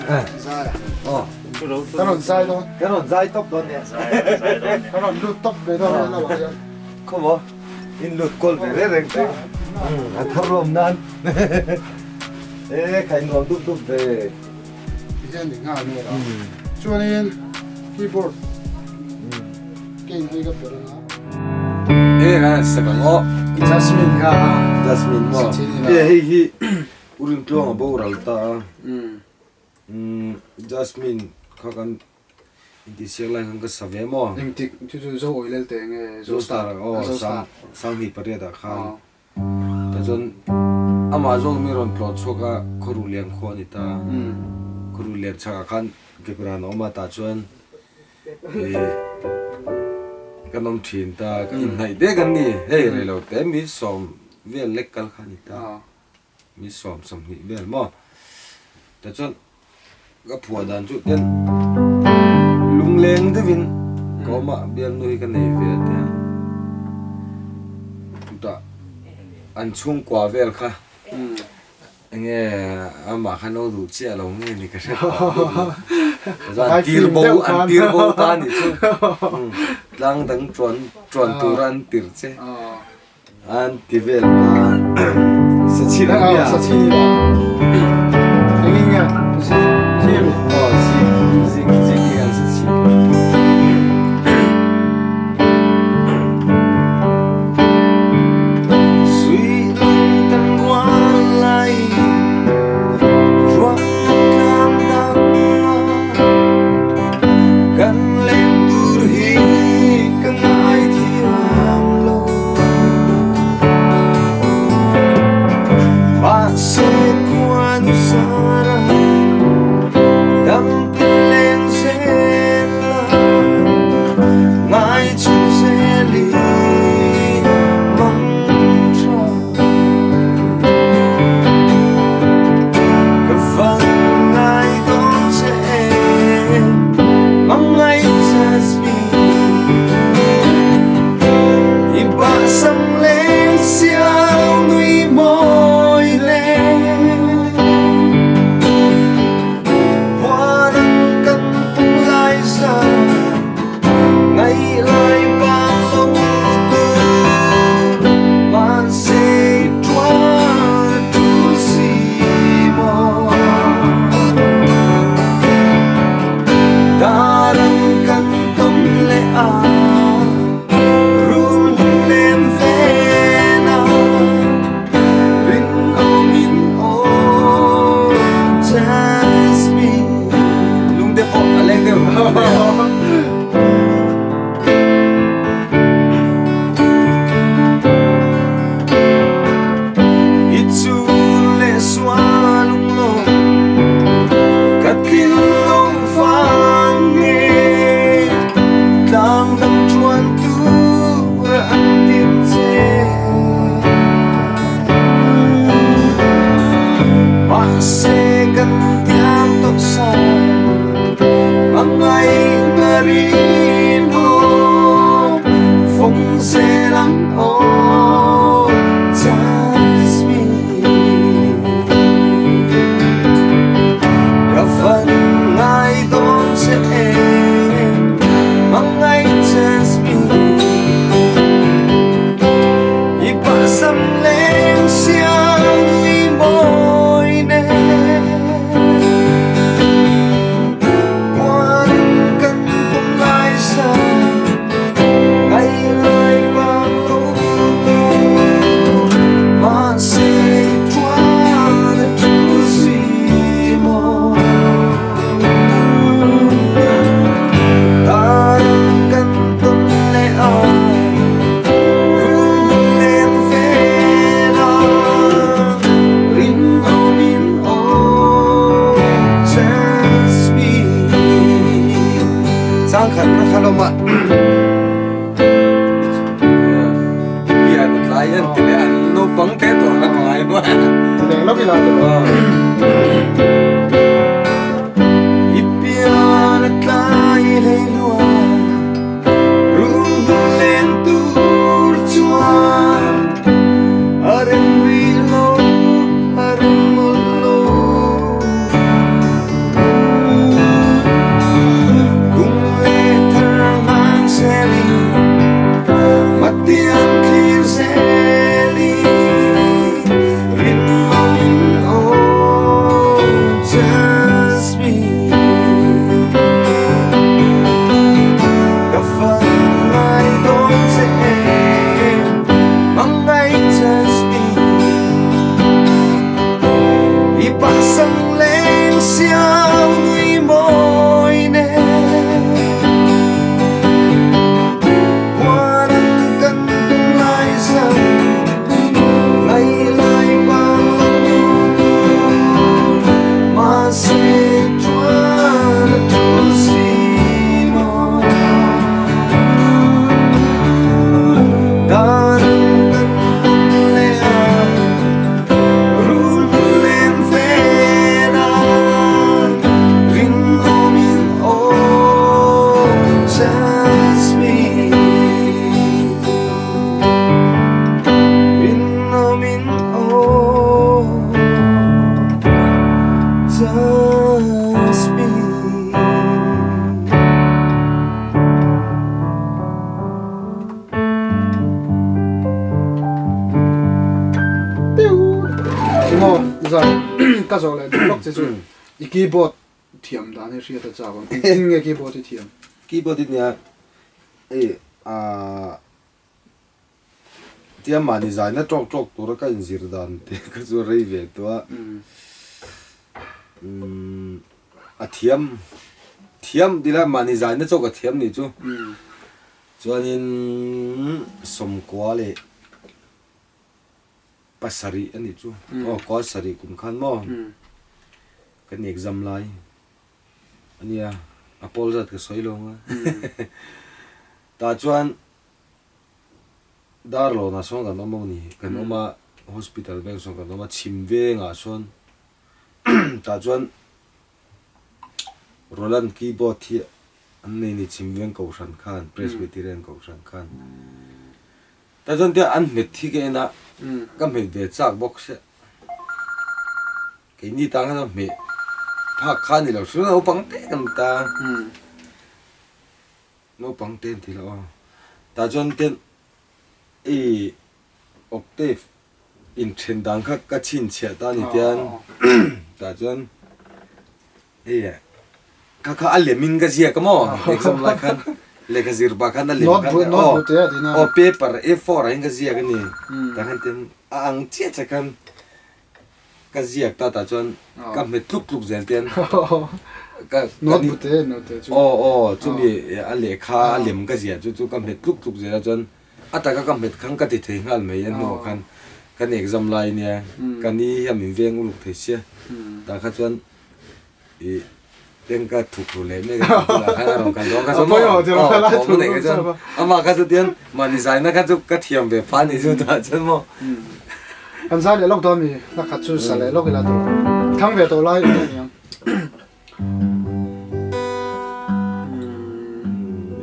Sai. Cái nón sai thôi. Cái nón sai tóc con nè. Cái nón lút tóc cái đó là bảo vậy. Không có. In lút col về đấy rèn thế. Thắp lồng nan. Ê, khai nón tụt tụt về. Hiện thì ngã nữa đó. Cho nên keyboard. Cái này cái bữa đó. Ê, cái sao có? Jasmine ka. Jasmine mo. Ê, urin tlong abo ralta. Jasmine kakan inti sialai hangga save mo. Intik chu zo oil te nge Zo star sang hi pareda khan. Ta jon Amazon miron plot choka khorulian khoni ta. Khorulian chaka khan kepran oma ta chuan. Kanom thin ta in nai de kan ni hey re lo te mi som vel lekal khani ta. Mi som ni vel mo. Ta chuan ga phua dan chu ten lung leng de vin ko ma bial noi kan nei ve ta ta an chung kwa vel kha nge ama khano du chia lo nge ni ka ra tir bo ta ni chu lang dang tron tu ran tir che an ti vel ta sa chi la ya sa chi la cái nghe si cái sa chi giờ các chỗ lại block chứ keyboard thiểm đã nên riêng ta còn in nghe keyboard thì thiểm keyboard thì nha tiêm mà design nó trọc trọc tôi cái gì đàn thì cái chỗ rây về tôi thiểm đi là mà design nó cho cái thiểm này chú cho nên sum quá lệ pasari anh chú có sari cũng khăn mò cái này exam lại anh ya Apple rất cái soi luôn á ta chuan darlo na song kan omo ni kan oma hospital bang song kan oma chimve nga son ta chuan Roland keyboard hi an nei ni chimveng ko ran khan Presbyterian ko ran khan ta chuan te an met thi ke na kam met ve chak box ke ni ta nga me pha khan ni lo su no pang te kam ta no pang ten thi lo ta chuan ten octave in chen dang kha ka chin chia ta ni tian ta chuan ka alemin ka zia ka mo exam la khan le ka zir ba khan alem ka paper A4 ang ka zia ka ni ta khan ten ang chia cha khan ka zia ta chuan ka me tluk tluk zel tian ka not te chu mi ale kha alem ka zia chu ka me tluk tluk zel chuan ataka ka met khang ka ti thei ngal me yan no khan kan exam line nia kan ni ham in veng uluk thei sia ta kha chuan ten ka thuk le me ka la kha rong kan dong ka so mo mo ne ka chuan ama ka chu tian ma ni sai na ka chu ka thiam ve pha ni chu ta chuan mo kan sai le lok do mi la kha chu sa le lok la do thang ve to lai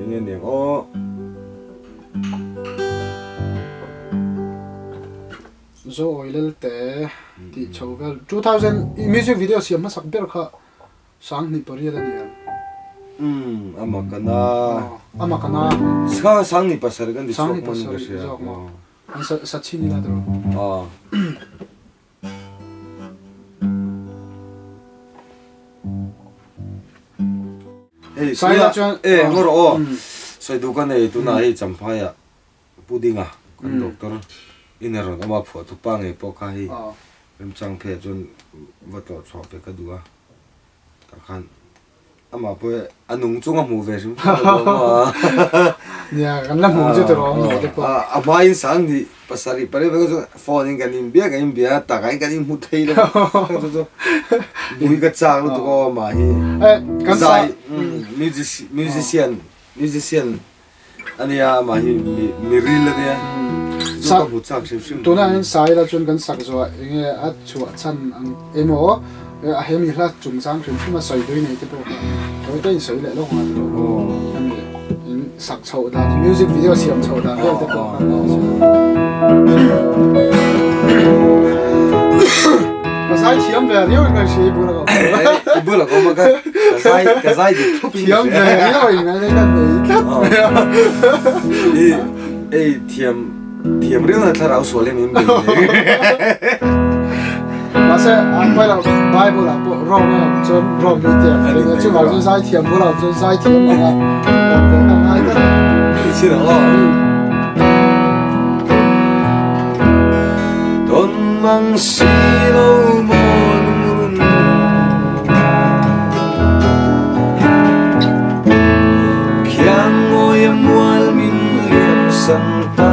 ni ni zo oilel te ti chogal 2000 music video siam ma sak ber kha sang ni pari la ni ama kana ska sang ni pasar gan di sang sok ni mon pasar ga sia zo ma an sa chi ni la do sai la chuan ngor soi du kan ei tu na ei champaya pudinga kan doctor ineron ama pho tu pa nge po kha hi em chang phe chun va to chho pe ka duwa ta khan ama po anung chunga mu ve sim ma ya kan la mu je to ro mo de po ama in sang di pasari pare ve ko phone in ganin bia ga in bia ta ga in ganin mu thei lo to bui ka chang lu to ma hi kan sai musician ania ma hi mi ril ne sa bu chak sim to na in sai la chun kan sak zo nge a chu chan ang emo a hemi hla chung sang sim ma sai doi nei te po to te in sai le lo ma to in sak chho da music video siam chho da te po ka sai thiam ve rio nga shi bu la ko ma ka sai di thiam ve rio nga ne ka ei thiam rio na thara so le min mà sẽ anh quay lại Bible là bộ rong này cho rong đi tiền thì người chứ bảo cho sai thiểm bộ là cho sai thiểm mà làm việc làm ai đó xin lỗi Don mang silo mon Kiang ngồi mual min liam san ta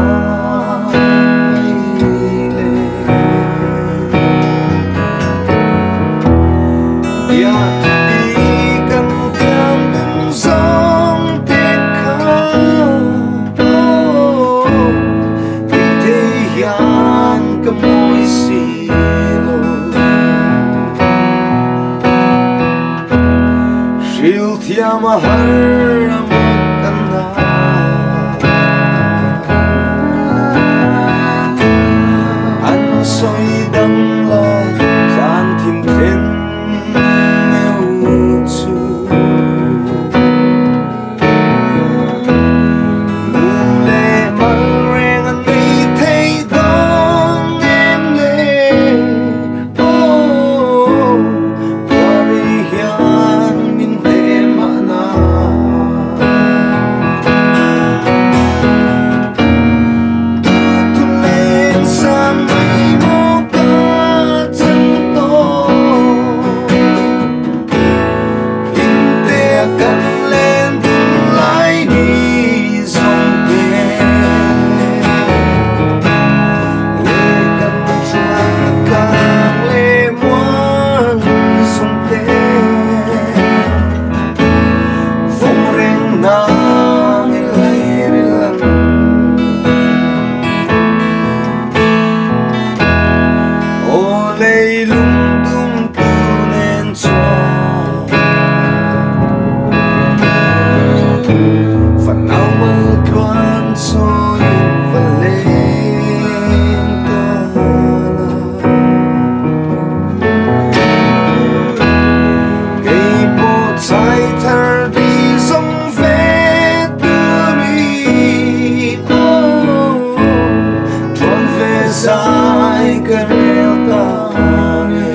garel tane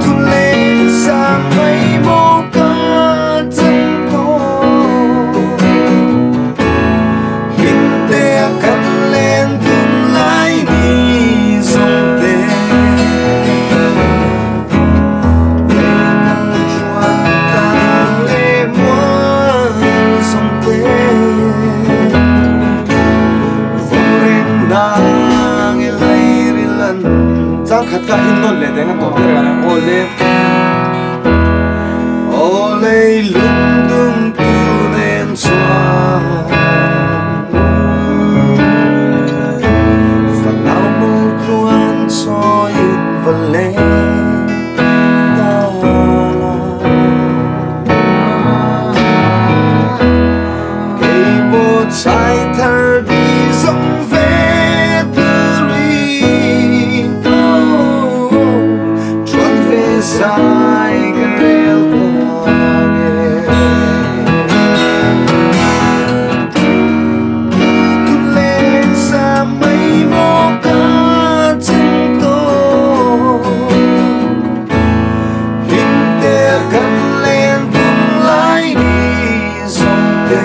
tu le sa mai mo ka chân to hin te kan len tun lai ni song te Sang khát cả in non lệ để ngắt tổ cái này ole lung tung tu đen xóa phần nào mù tuan soi và lệ ta cây bột sai thở đi dòng về từ lùi sai garel tane tu le sa mai mo ka chân to hin te kan len tung lai đi song te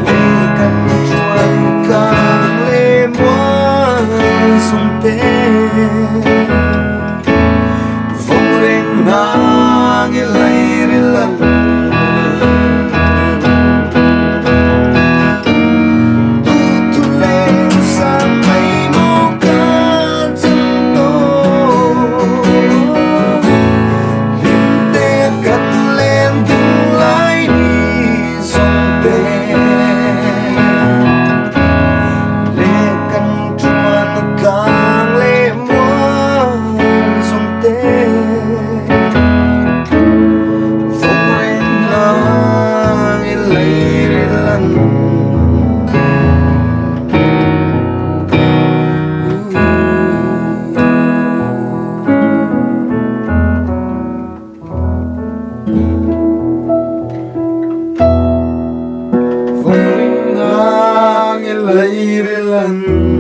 le kan chuan ka le mo song te nang ilay rilan tutuleng sa may mo ka chân to hindi kan len tung lai ni song te le kan chuan kang le mo song te Phong nang ilay rilan